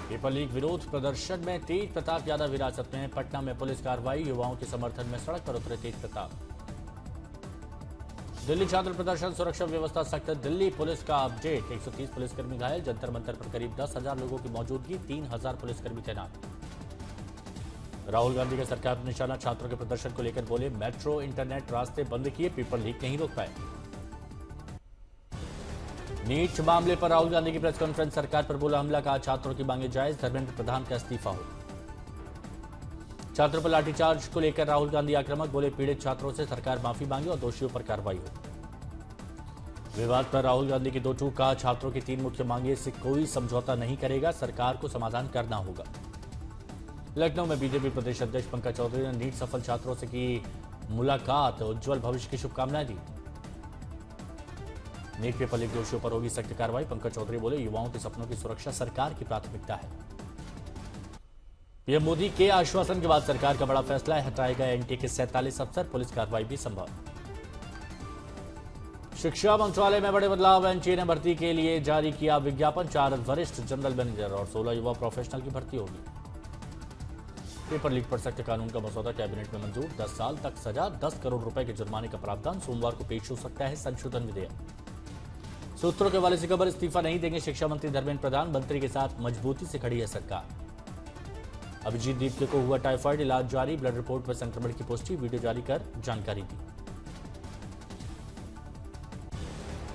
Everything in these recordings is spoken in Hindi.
पेपर लीक विरोध प्रदर्शन में तेज प्रताप यादव हिरासत में। पटना में पुलिस कार्रवाई, युवाओं के समर्थन में सड़क पर उतरे तेज प्रताप। दिल्ली छात्र प्रदर्शन, सुरक्षा व्यवस्था सख्त। दिल्ली पुलिस का अपडेट, 130 पुलिसकर्मी घायल। जंतर मंतर पर करीब 10,000 लोगों की मौजूदगी, 3,000 पुलिसकर्मी तैनात। राहुल गांधी का सरकार पर निशाना, छात्रों के प्रदर्शन को लेकर बोले मेट्रो इंटरनेट रास्ते बंद किए, पेपर लीक नहीं रोक पाए। नीट मामले पर राहुल गांधी की प्रेस कॉन्फ्रेंस, सरकार पर बोला हमला, कहा छात्रों की मांगे जायज, धर्मेंद्र प्रधान का इस्तीफा हो। छात्रों पर लाठीचार्ज को लेकर राहुल गांधी आक्रामक, बोले पीड़ित छात्रों से सरकार माफी मांगे और दोषियों पर कार्रवाई हो। विवाद पर राहुल गांधी की दो टूक, कहा छात्रों की 3 मुख्य मांगे से कोई समझौता नहीं करेगा, सरकार को समाधान करना होगा। लखनऊ में बीजेपी प्रदेश अध्यक्ष पंकज चौधरी ने नीट सफल छात्रों से की मुलाकात, उज्जवल भविष्य की शुभकामनाएं दी। नीट पेपर लीक दोषियों पर होगी सख्त कार्रवाई, पंकज चौधरी बोले युवाओं के सपनों की सुरक्षा सरकार की प्राथमिकता है। पीएम मोदी के आश्वासन के बाद सरकार का बड़ा फैसला है, हटाए गए एनटीए के 47 अफसर, पुलिस कार्रवाई भी संभव। शिक्षा मंत्रालय में बड़े बदलाव, एनटीए ने भर्ती के लिए जारी किया विज्ञापन, 4 वरिष्ठ जनरल मैनेजर और 16 युवा प्रोफेशनल की भर्ती होगी। पेपर लीक पर सख्त कानून का मसौदा कैबिनेट में मंजूर, 10 साल तक सजा, 10 करोड़ रुपए के जुर्माने का प्रावधान, सोमवार को पेश हो सकता है संशोधन विधेयक। सूत्रों के हवाले से खबर, इस्तीफा नहीं देंगे शिक्षा मंत्री धर्मेंद्र प्रधान, मंत्री के साथ मजबूती से खड़ी है सरकार। अभिजीत दीपके को हुआ टाइफाइड, इलाज जारी, ब्लड रिपोर्ट में संक्रमण की पुष्टि, वीडियो जारी कर जानकारी दी।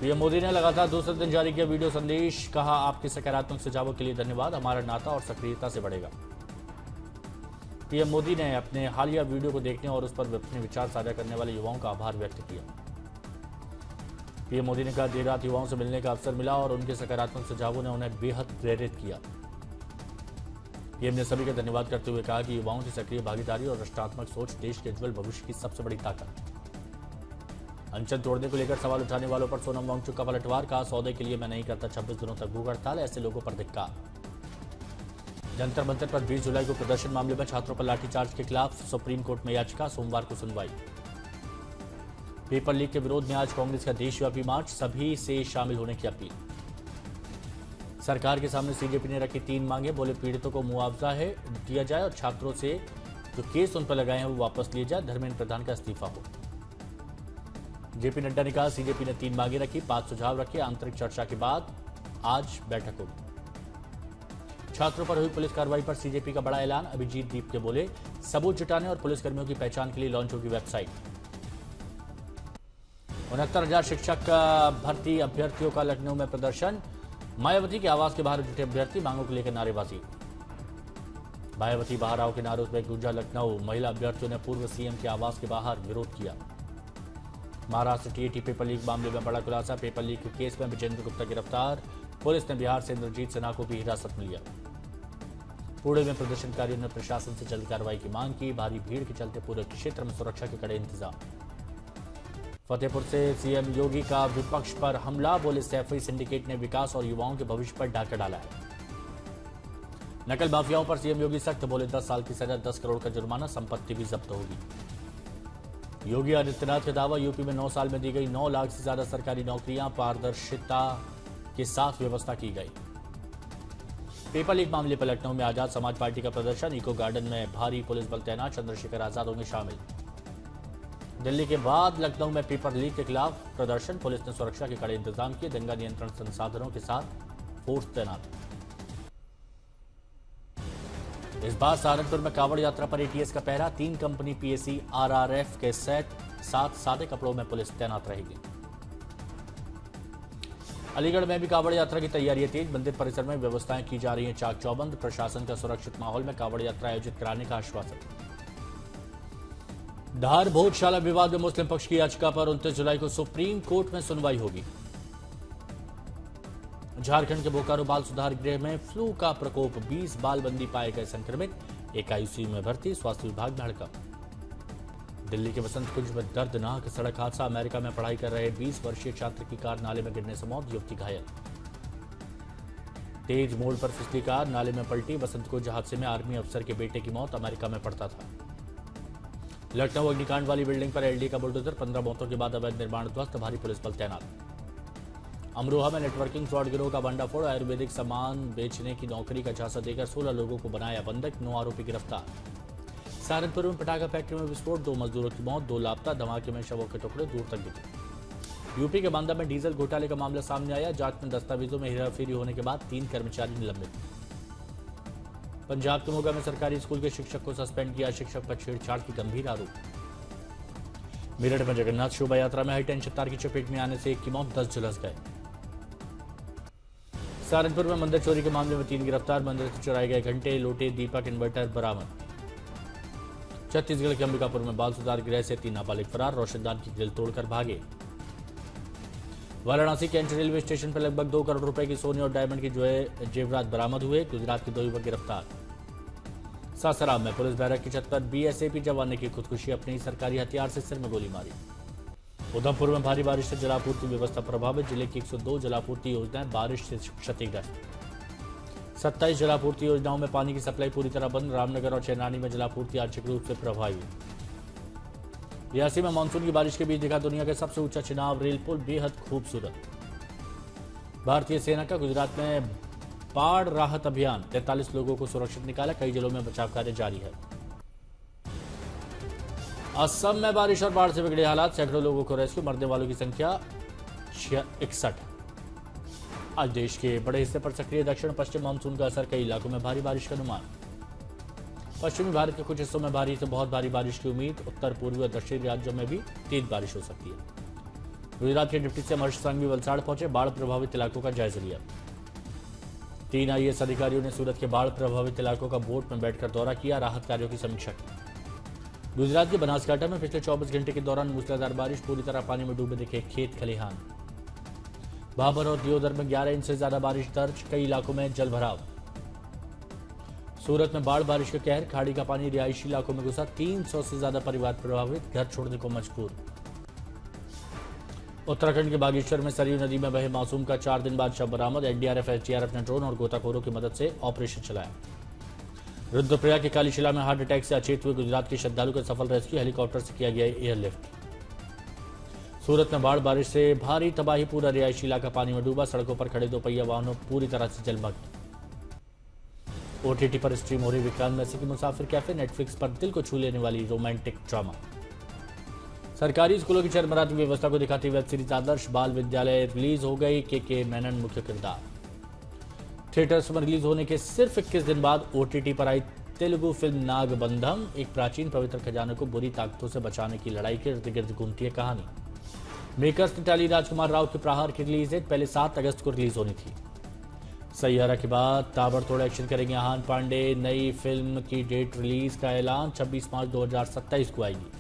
पीएम मोदी ने लगातार दूसरे दिन जारी किया वीडियो संदेश, कहा आपके सकारात्मक सुझावों के लिए धन्यवाद, हमारा नाता और सक्रियता से बढ़ेगा। पीएम मोदी ने अपने हालिया वीडियो को देखने और उस पर अपने विचार साझा करने वाले युवाओं का आभार व्यक्त किया। पीएम मोदी ने कहा देर रात युवाओं से मिलने का अवसर मिला और उनके सकारात्मक सुझावों ने उन्हें बेहद प्रेरित किया। पीएम ने सभी का धन्यवाद करते हुए कहा कि युवाओं की सक्रिय भागीदारी और रचनात्मक सोच देश के उज्जवल भविष्य की सबसे बड़ी ताकत। अनशन तोड़ने को लेकर सवाल उठाने वालों पर सोनम वांगचुक का पलटवार, कहा सौदे के लिए मैं नहीं करता 26 दिनों तक भूख हड़ताल, ऐसे लोगों पर धिक्कार। जंतर मंतर पर 20 जुलाई को प्रदर्शन मामले में छात्रों पर लाठीचार्ज के खिलाफ सुप्रीम कोर्ट में याचिका, सोमवार को सुनवाई। पेपर लीक के विरोध में आज कांग्रेस का देशव्यापी मार्च, सभी से शामिल होने की अपील। सरकार के सामने सीजेपी ने रखी 3 मांगे, बोले पीड़ितों को मुआवजा दिया जाए और छात्रों से जो केस उन पर लगाए हैं वो वापस लिए जाए, धर्मेंद्र प्रधान का इस्तीफा हो। जेपी नड्डा ने कहा सीजेपी ने 3 मांगे रखी, 5 सुझाव रखे, आंतरिक चर्चा के बाद आज बैठक होगी। छात्रों पर हुई पुलिस कार्रवाई पर सीजेपी का बड़ा ऐलान, अभिजीत दीपके बोले सबूत जुटाने और पुलिसकर्मियों की पहचान के लिए लॉन्च होगी वेबसाइट। 69,000 शिक्षक भर्ती अभ्यर्थियों का लखनऊ में प्रदर्शन, मायावती के आवास के बाहर जुटे अभ्यर्थी, मांगों को लेकर नारेबाजी। मायावती बाहर आओ के नारों में गूंजा लखनऊ, महिला अभ्यर्थियों ने पूर्व सीएम के आवास के बाहर विरोध किया। महाराष्ट्र टीएटी पेपर लीक मामले में बड़ा खुलासा, पेपर लीक केस में विजेंद्र गुप्ता गिरफ्तार, पुलिस ने बिहार से इंद्रजीत सिन्हा को भी हिरासत में लिया। पुणे में प्रदर्शनकारियों ने प्रशासन से जल्द कार्रवाई की मांग की, भारी भीड़ के चलते पूरे क्षेत्र में सुरक्षा के कड़े इंतजाम। फतेहपुर से सीएम योगी का विपक्ष पर हमला, बोले सैफई सिंडिकेट ने विकास और युवाओं के भविष्य पर डाका डाला है। नकल माफियाओं पर सीएम योगी सख्त, बोले 10 साल की सजा, 10 करोड़ का जुर्माना, संपत्ति भी जब्त होगी। योगी आदित्यनाथ का दावा, यूपी में 9 साल में दी गई 9 लाख से ज्यादा सरकारी नौकरियां, पारदर्शिता के साथ व्यवस्था की गई। पेपर लीक मामले पर लखनऊ में आजाद समाज पार्टी का प्रदर्शन, इको गार्डन में भारी पुलिस बल तैनात, चंद्रशेखर आजाद होंगे शामिल। दिल्ली के बाद लखनऊ में पेपर लीक के खिलाफ प्रदर्शन, पुलिस ने सुरक्षा के कड़े इंतजाम किए, दंगा नियंत्रण संसाधनों के साथ फोर्स तैनात। इस बार सहारनपुर में कांवड़ यात्रा पर एटीएस का पहरा, 3 कंपनी पीएसी आरआरएफ के साथ सादे कपड़ों में पुलिस तैनात रहेगी। अलीगढ़ में भी कांवड़ यात्रा की तैयारियां तेज, मंदिर परिसर में व्यवस्थाएं की जा रही हैं चाक चौबंद, प्रशासन का सुरक्षित माहौल में कांवड़ यात्रा आयोजित कराने का आश्वासन। धार भोजशाला विवाद में मुस्लिम पक्ष की याचिका पर 29 जुलाई को सुप्रीम कोर्ट में सुनवाई होगी। झारखंड के बोकारो बाल सुधार गृह में फ्लू का प्रकोप, 20 बाल बंदी पाए गए संक्रमित, एक आईसीयू में भर्ती, स्वास्थ्य विभाग में हड़कंप। दिल्ली के वसंत कुंज में दर्दनाक सड़क हादसा, अमेरिका में पढ़ाई कर रहे 20 वर्षीय छात्र की कार नाले में गिरने से मौत, युवती घायल। तेज मोड़ पर फिसली कार नाले में पलटी, वसंत कुंज हादसे में आर्मी अफसर के बेटे की मौत, अमेरिका में पढ़ता था। लखनऊ अग्निकांड वाली बिल्डिंग पर एलडी का बुलडोजर, 15 मौतों के बाद अवैध निर्माण ध्वस्त, भारी पुलिस बल तैनात। अमरोहा में नेटवर्किंग फ्रॉड गिरोह का भंडाफोड़, आयुर्वेदिक सामान बेचने की नौकरी का झांसा देकर 16 लोगों को बनाया बंधक, 9 आरोपी गिरफ्तार। सहारनपुर में पटाखा फैक्ट्री में विस्फोट, 2 मजदूरों की मौत, 2 लापता, धमाके में शवों के टुकड़े दूर तक दिखे। यूपी के बांदा में डीजल घोटाले का मामला सामने आया, जांच में दस्तावेजों में हेराफेरी होने के बाद 3 कर्मचारी निलंबित। पंजाब के मोगा में सरकारी स्कूल के शिक्षक को सस्पेंड किया, शिक्षक पर छेड़छाड़ की गंभीर आरोप। मेरठ में जगन्नाथ शोभा यात्रा में हाई टेंशन तार की चपेट में आने से 1 की मौत, 10 झुलस गए। सहारनपुर में मंदिर चोरी के मामले में 3 गिरफ्तार, मंदिर से चुराए गए घंटे, लोटे, दीपक, इन्वर्टर बरामद। छत्तीसगढ़ के अंबिकापुर में बाल सुधार गृह से 3 नाबालिग फरार, रोशनदान की ग्रिल तोड़कर भागे। वाराणसी कैंट रेलवे स्टेशन पर लगभग 2 करोड़ रुपए की सोने और डायमंड की जेवरात बरामद हुए, गुजरात के 2 युवक गिरफ्तार। सासाराम में पुलिस बैरक की छत पर बीएसएफी जवान ने की खुदकुशी, अपने सरकारी हथियार से सिर में गोली मारी। उधमपुर में भारी बारिश से जलापूर्ति व्यवस्था प्रभावित, जिले की 102 जलापूर्ति योजनाएं बारिश से क्षतिग्रस्त। 27 जलापूर्ति योजनाओं में पानी की सप्लाई पूरी तरह बंद, रामनगर और चेनानी में जलापूर्ति आंशिक रूप से प्रभावित। रियासी में मानसून की बारिश के बीच दिखा दुनिया का सबसे ऊंचा चिनाब रेल पुल, बेहद खूबसूरत। भारतीय सेना का गुजरात में बाढ़ राहत अभियान, 43 लोगों को सुरक्षित निकाला, कई जिलों में बचाव कार्य जारी है। असम में बारिश और बाढ़ से बिगड़े हालात, सैकड़ों लोगों को रेस्क्यू, मरने वालों की संख्या 61। आज देश के बड़े हिस्से पर सक्रिय दक्षिण पश्चिम मानसून का असर, कई इलाकों में भारी बारिश का अनुमान। पश्चिमी भारत के कुछ हिस्सों में भारी से बहुत भारी बारिश की उम्मीद, उत्तर पूर्वी और दक्षिणी राज्यों में भी तेज बारिश हो सकती है। गुजरात के डिप्टी सीएम हर्ष संघवी वलसाड़ पहुंचे, बाढ़ प्रभावित इलाकों का जायजा लिया। 3 आईएएस अधिकारियों ने सूरत के बाढ़ प्रभावित इलाकों का बोट में बैठकर दौरा किया, राहत कार्यों की समीक्षा की। गुजरात के बनासकांठा में पिछले 24 घंटे के दौरान मूसलाधार बारिश, पूरी तरह पानी में डूबे दिखे खेत खलिहान। भाबर और दियोदर में 11 इंच से ज्यादा बारिश दर्ज, कई इलाकों में जल भराव। सूरत में बाढ़ बारिश का कहर, खाड़ी का पानी रिहायशी इलाकों में घुसा, 300 से ज्यादा परिवार प्रभावित, घर छोड़ने को मजबूर। उत्तराखंड के बागेश्वर में सरयू नदी में बहे मासूम का 4 दिन बाद शव बरामद, एनडीआरएफ एसडीआरएफ ने ड्रोन और गोताखोरों की मदद से ऑपरेशन चलाया। रुद्रप्रयाग के कालीशिला में हार्ट अटैक से अचेत हुए गुजरात के श्रद्धालु का सफल रेस्क्यू, हेलीकॉप्टर से किया गया एयरलिफ्ट। सूरत में बाढ़ बारिश से भारी तबाही, पूरा रिहायशी इलाका पानी में डूबा, सड़कों पर खड़े 2 पहिया वाहनों पूरी तरह से जलमग्न। ओटीटी पर स्ट्रीम हो रही विक्रांत मैसी की मुसाफिर कैफे, नेटफ्लिक्स पर दिल को छू लेने वाली रोमांटिक ड्रामा। सरकारी स्कूलों की चरमराती व्यवस्था को दिखाती वेब सीरीज आदर्श बाल विद्यालय रिलीज हो गई, के मेनन मुख्य किरदार। थिएटर्स में रिलीज होने के सिर्फ 21 दिन बाद ओटीटी पर आई तेलुगु फिल्म नागबंधम, एक प्राचीन पवित्र खजाने को बुरी ताकतों से बचाने की लड़ाई के इर्द गिर्द घूमती है कहानी। मेकर्स ने टाली राजकुमार राव के प्रहार की रिलीज डेट, पहले 7 अगस्त को रिलीज होनी थी। सैयारा के बाद ताबड़तोड़ एक्शन करेंगे आहान पांडे, नई फिल्म की डेट रिलीज का ऐलान 26 मार्च 2027 को आएगी।